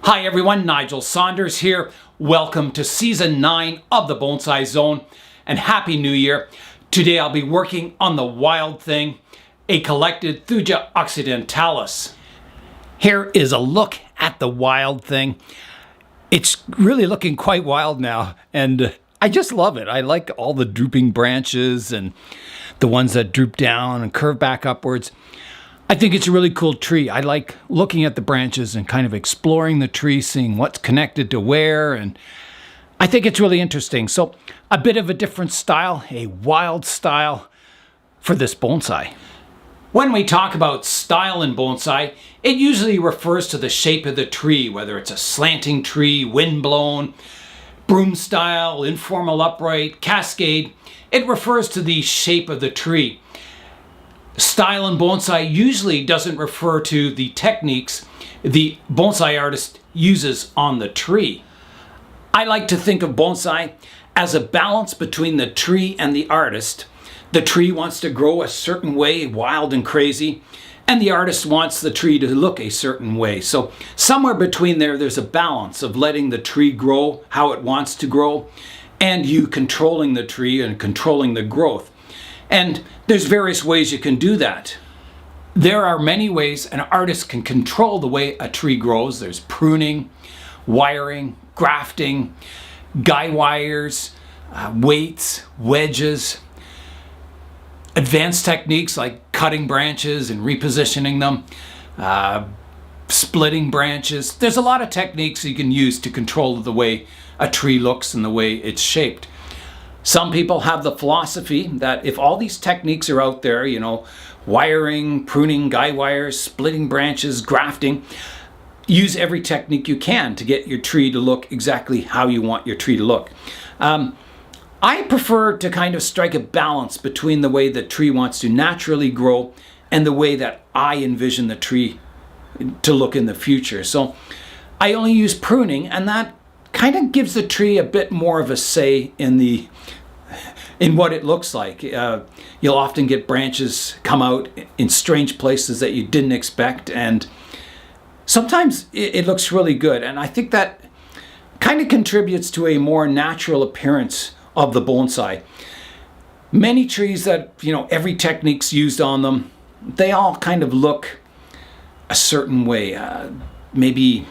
Hi everyone, Nigel Saunders here. Welcome to Season 9 of the Bonsai Zone and Happy New Year. Today I'll be working on the wild thing, a collected Thuja occidentalis. Here is a look at the wild thing. It's really looking quite wild now and I just love it. I like all the drooping branches and the ones that droop down and curve back upwards. I think it's a really cool tree. I like looking at the branches and kind of exploring the tree, seeing what's connected to where, and I think it's really interesting. So a bit of a different style, a wild style for this bonsai. When we talk about style in bonsai, it usually refers to the shape of the tree, whether it's a slanting tree, windblown, broom style, informal upright, cascade. It refers to the shape of the tree. Style in bonsai usually doesn't refer to the techniques the bonsai artist uses on the tree. I like to think of bonsai as a balance between the tree and the artist. The tree wants to grow a certain way, wild and crazy, and the artist wants the tree to look a certain way. So somewhere between there's a balance of letting the tree grow how it wants to grow, and you controlling the tree and controlling the growth. And there's various ways you can do that. There are many ways an artist can control the way a tree grows. There's pruning, wiring, grafting, guy wires, weights, wedges, advanced techniques like cutting branches and repositioning them, splitting branches. There's a lot of techniques you can use to control the way a tree looks and the way it's shaped. Some people have the philosophy that if all these techniques are out there, wiring, pruning, guy wires, splitting branches, grafting, use every technique you can to get your tree to look exactly how you want your tree to look. I prefer to kind of strike a balance between the way the tree wants to naturally grow and the way that I envision the tree to look in the future. So I only use pruning, and that kind of gives the tree a bit more of a say in what it looks like. You'll often get branches come out in strange places that you didn't expect, and sometimes it looks really good, and I think that kind of contributes to a more natural appearance of the bonsai. Many trees that every technique's used on them, they all kind of look a certain way, maybe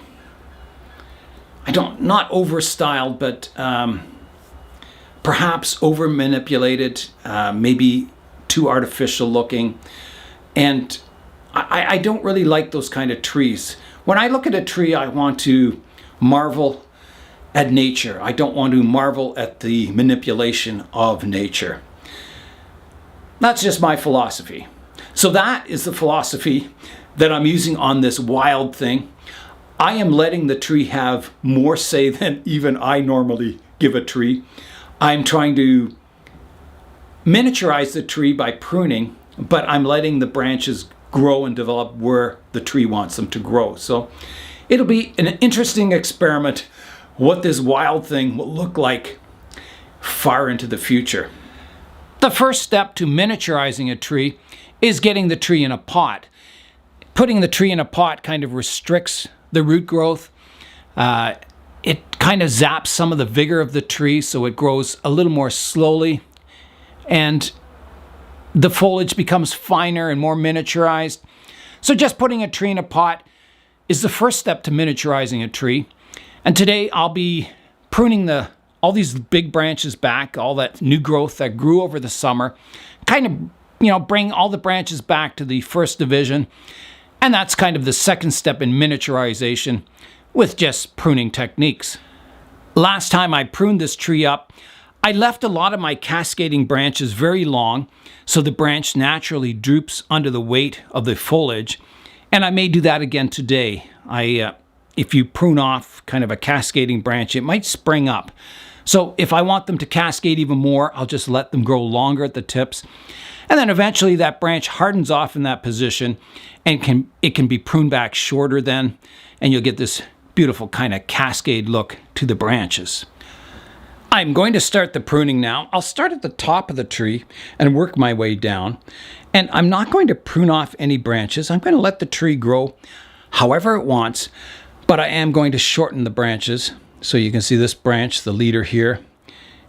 not over styled, but perhaps over manipulated, maybe too artificial looking. And I don't really like those kind of trees. When I look at a tree, I want to marvel at nature. I don't want to marvel at the manipulation of nature. That's just my philosophy. So that is the philosophy that I'm using on this wild thing. I am letting the tree have more say than even I normally give a tree. I'm trying to miniaturize the tree by pruning, but I'm letting the branches grow and develop where the tree wants them to grow. So it'll be an interesting experiment what this wild thing will look like far into the future. The first step to miniaturizing a tree is getting the tree in a pot. Putting the tree in a pot kind of restricts the root growth. It kind of zaps some of the vigor of the tree, so it grows a little more slowly, and the foliage becomes finer and more miniaturized. So just putting a tree in a pot is the first step to miniaturizing a tree. And today I'll be pruning all these big branches back, all that new growth that grew over the summer, kind of bring all the branches back to the first division. And that's kind of the second step in miniaturization with just pruning techniques. Last time I pruned this tree up, I left a lot of my cascading branches very long, so the branch naturally droops under the weight of the foliage. And I may do that again today. If you prune off kind of a cascading branch, it might spring up. So if I want them to cascade even more, I'll just let them grow longer at the tips. And then eventually that branch hardens off in that position, and it can be pruned back shorter then, and you'll get this beautiful kind of cascade look to the branches. I'm going to start the pruning now. I'll start at the top of the tree and work my way down. And I'm not going to prune off any branches. I'm going to let the tree grow however it wants. But I am going to shorten the branches. So you can see this branch, the leader here,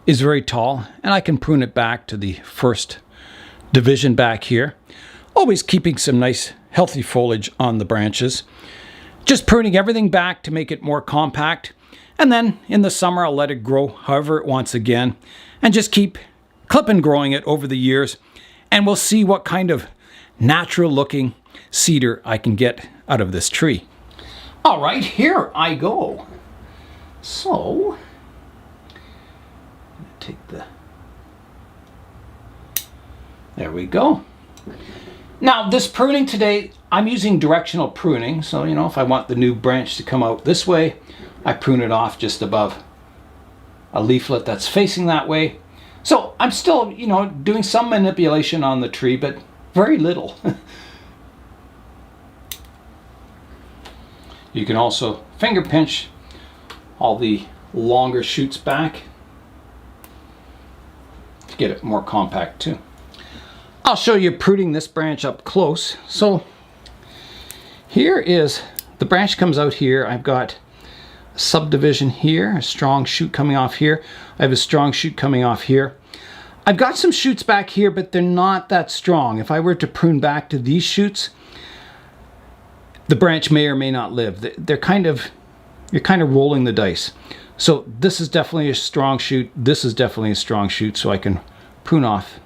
is very tall, and I can prune it back to the first division back here. Always keeping some nice healthy foliage on the branches. Just pruning everything back to make it more compact. And then in the summer, I'll let it grow however it wants again, and just keep clipping growing it over the years. And we'll see what kind of natural looking cedar I can get out of this tree. All right, here I go. So, there we go. Now this pruning today, I'm using directional pruning. So, you know, if I want the new branch to come out this way, I prune it off just above a leaflet that's facing that way. So I'm still, you know, doing some manipulation on the tree, but very little. You can also finger pinch all the longer shoots back to get it more compact too. I'll show you pruning this branch up close. So here is, the branch comes out here. I've got a subdivision here, a strong shoot coming off here. I have a strong shoot coming off here. I've got some shoots back here, but they're not that strong. If I were to prune back to these shoots, the branch may or may not live. You're kind of rolling the dice. So this is definitely a strong shoot. This is definitely a strong shoot, so I can prune off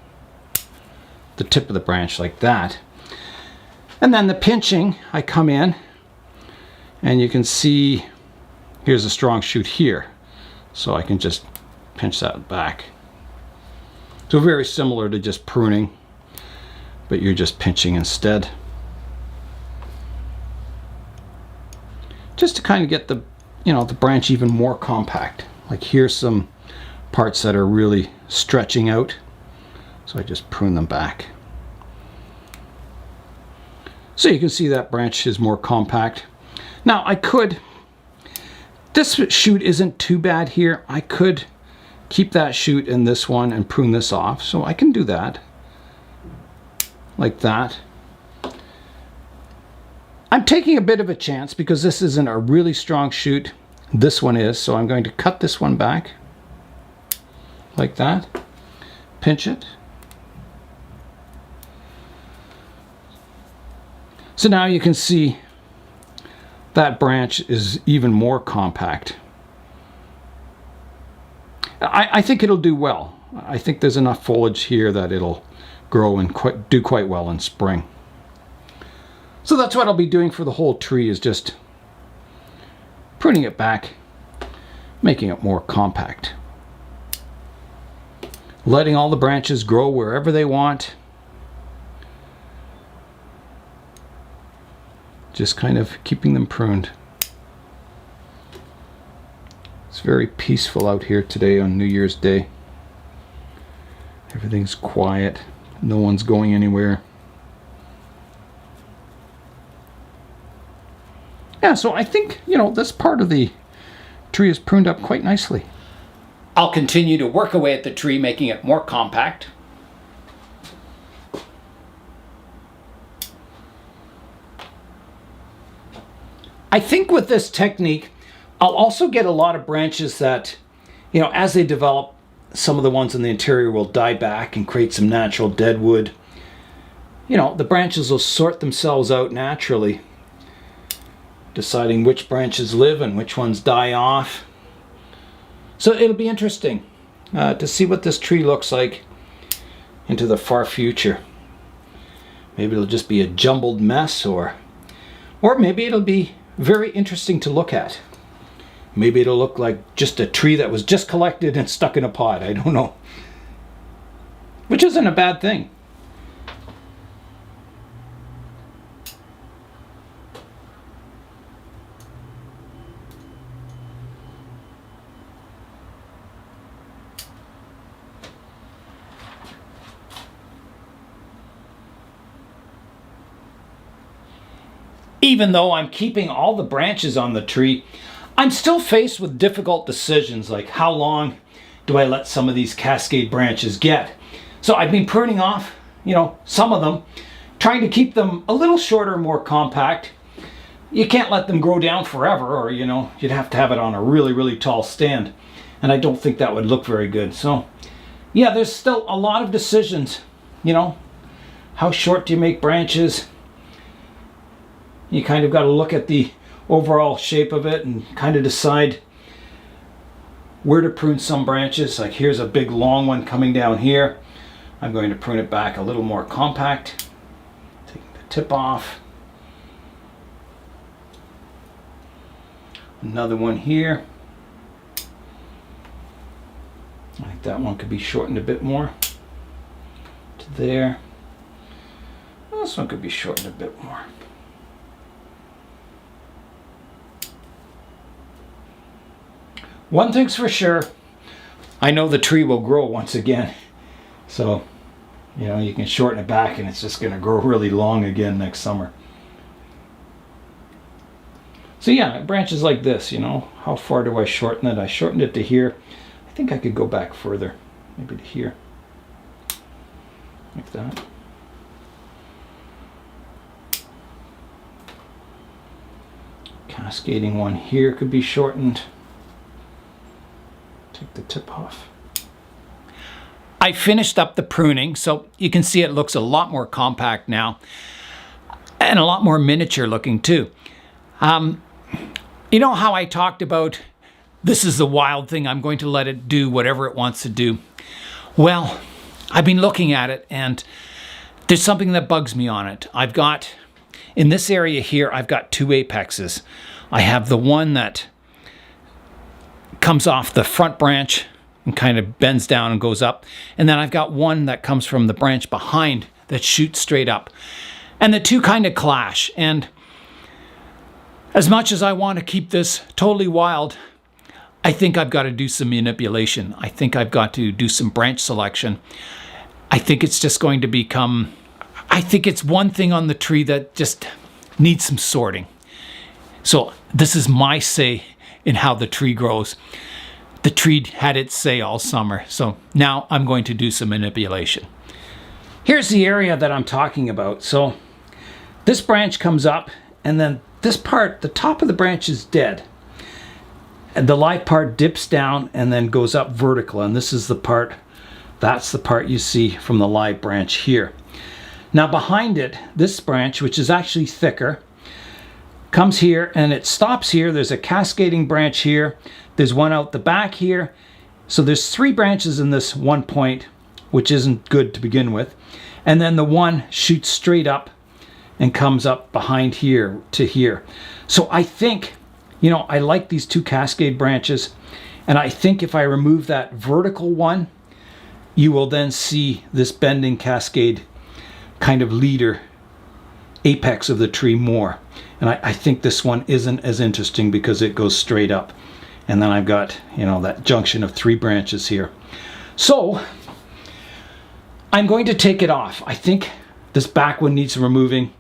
the tip of the branch like that. And then the pinching, I come in and you can see here's a strong shoot here. So I can just pinch that back. So very similar to just pruning, but you're just pinching instead. Just to kind of get the, you know, the branch even more compact. Like here's some parts that are really stretching out. So I just prune them back. So you can see that branch is more compact. Now I could, this shoot isn't too bad here. I could keep that shoot in this one and prune this off. So I can do that. Like that. I'm taking a bit of a chance because this isn't a really strong shoot. This one is, so I'm going to cut this one back like that, pinch it. So now you can see that branch is even more compact. I think it'll do well. I think there's enough foliage here that it'll grow and do quite well in spring. So that's what I'll be doing for the whole tree, is just pruning it back, making it more compact. Letting all the branches grow wherever they want. Just kind of keeping them pruned. It's very peaceful out here today on New Year's Day. Everything's quiet. No one's going anywhere. Yeah, so I think, you know, this part of the tree is pruned up quite nicely. I'll continue to work away at the tree, making it more compact. I think with this technique, I'll also get a lot of branches that, you know, as they develop, some of the ones in the interior will die back and create some natural dead wood. You know, the branches will sort themselves out naturally, deciding which branches live and which ones die off. So it'll be interesting to see what this tree looks like into the far future. Maybe it'll just be a jumbled mess, or maybe it'll be very interesting to look at. Maybe it'll look like just a tree that was just collected and stuck in a pot. I don't know. Which isn't a bad thing. Even though I'm keeping all the branches on the tree, I'm still faced with difficult decisions, like how long do I let some of these cascade branches get? So I've been pruning off, you know, some of them, trying to keep them a little shorter, more compact. you can't let them grow down forever, or you know, you'd have to have it on a really, really tall stand. And I don't think that would look very good. So yeah, there's still a lot of decisions, you know. How short do you make branches? You kind of got to look at the overall shape of it and kind of decide where to prune some branches. Like here's a big long one coming down here. I'm going to prune it back a little more compact. Taking the tip off. Another one here. I think that one could be shortened a bit more to there. This one could be shortened a bit more. One thing's for sure, I know the tree will grow once again. So, you know, you can shorten it back and it's just going to grow really long again next summer. So yeah, branches like this, you know, how far do I shorten it? I shortened it to here. I think I could go back further, maybe to here, like that. Cascading one here could be shortened. Take the tip off. I finished up the pruning, so you can see it looks a lot more compact now and a lot more miniature looking too. You know how I talked about this is the wild thing, I'm going to let it do whatever it wants to do. Well, I've been looking at it and there's something that bugs me on it. I've got, in this area here, I've got two apexes. I have the one that comes off the front branch and kind of bends down and goes up. And then I've got one that comes from the branch behind that shoots straight up. And the two kind of clash. And as much as I want to keep this totally wild, I think I've got to do some manipulation. I think I've got to do some branch selection. I think it's just going to become, I think it's one thing on the tree that just needs some sorting. So this is my say in how the tree grows. The tree had its say all summer. So now I'm going to do some manipulation. Here's the area that I'm talking about. So this branch comes up and then this part, the top of the branch is dead. And the live part dips down and then goes up vertical. And this is the part, that's the part you see from the live branch here. Now behind it, this branch, which is actually thicker, comes here and it stops here. There's a cascading branch here. There's one out the back here. So there's three branches in this one point, which isn't good to begin with. And then the one shoots straight up and comes up behind here to here. So I think, you know, I like these two cascade branches. And I think if I remove that vertical one, you will then see this bending cascade kind of leader apex of the tree more. And I think this one isn't as interesting because it goes straight up. And then I've got, you know, that junction of three branches here. So I'm going to take it off. I think this back one needs removing.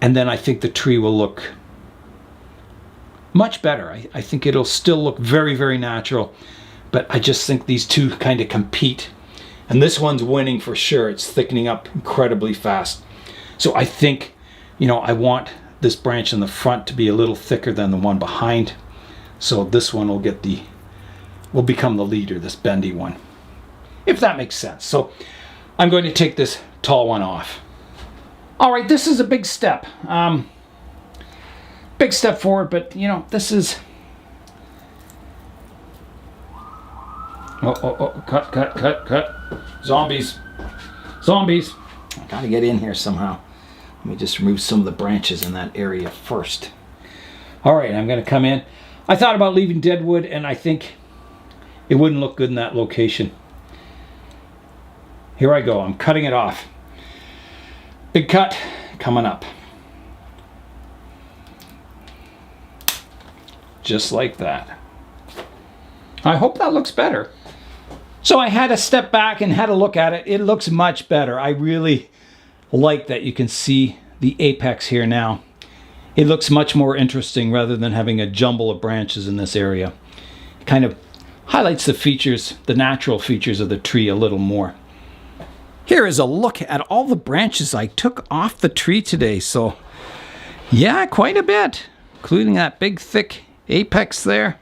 And then I think the tree will look much better. I think it'll still look very, very natural. But I just think these two kind of compete. And this one's winning for sure. It's thickening up incredibly fast. So I think, you know, I want this branch in the front to be a little thicker than the one behind. So this one will become the leader, this bendy one, if that makes sense. So I'm going to take this tall one off. All right, this is a big step. Big step forward, but you know, this is, cut. Zombies. I gotta get in here somehow. Let me just remove some of the branches in that area first. All right, I'm gonna come in. I thought about leaving dead wood and I think it wouldn't look good in that location. Here I go, I'm cutting it off. Big cut coming up. Just like that. I hope that looks better. So I had to step back and had a look at it. It looks much better. I really like that you can see the apex here now. It looks much more interesting rather than having a jumble of branches in this area. It kind of highlights the features, the natural features of the tree a little more. Here is a look at all the branches I took off the tree today. So Yeah, quite a bit, including that big thick apex there.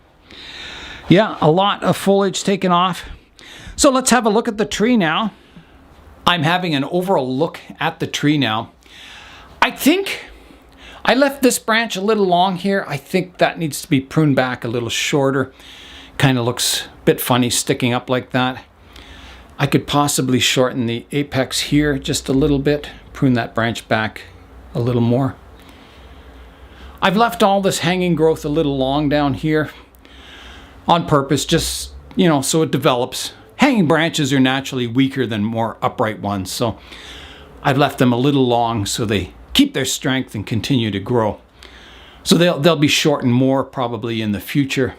Yeah, a lot of foliage taken off. So let's have a look at the tree now. I'm having an overall look at the tree now. I think I left this branch a little long here. I think that needs to be pruned back a little shorter. Kind of looks a bit funny sticking up like that. I could possibly shorten the apex here just a little bit, prune that branch back a little more. I've left all this hanging growth a little long down here on purpose, just, you know, so it develops. Hanging branches are naturally weaker than more upright ones, so I've left them a little long so they keep their strength and continue to grow. So they'll be shortened more probably in the future,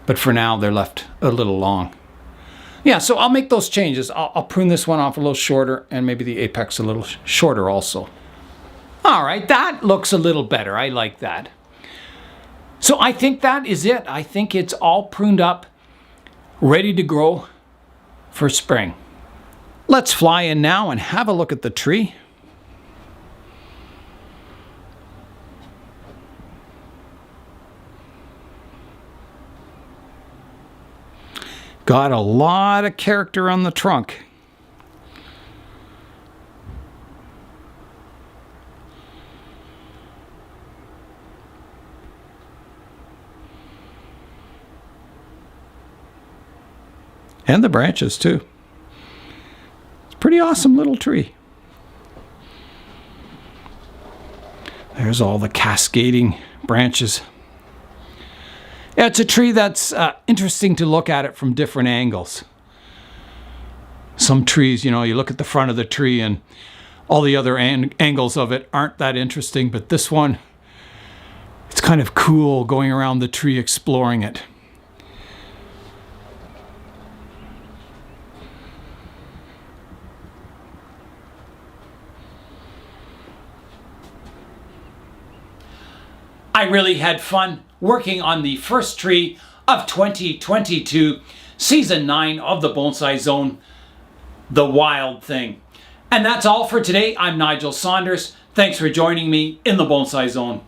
but for now they're left a little long. Yeah, so I'll make those changes. I'll prune this one off a little shorter and maybe the apex a little shorter also. All right, that looks a little better. I like that. So I think that is it. I think it's all pruned up, ready to grow for spring. Let's fly in now and have a look at the tree. Got a lot of character on the trunk. And the branches too. It's a pretty awesome little tree. There's all the cascading branches. Yeah, it's a tree that's interesting to look at it from different angles. Some trees, you know, you look at the front of the tree and all the other angles of it aren't that interesting, but this one, it's kind of cool going around the tree exploring it. I really had fun working on the first tree of 2022, Season 9 of the Bonsai Zone, The Wild Thing. And that's all for today. I'm Nigel Saunders. Thanks for joining me in the Bonsai Zone.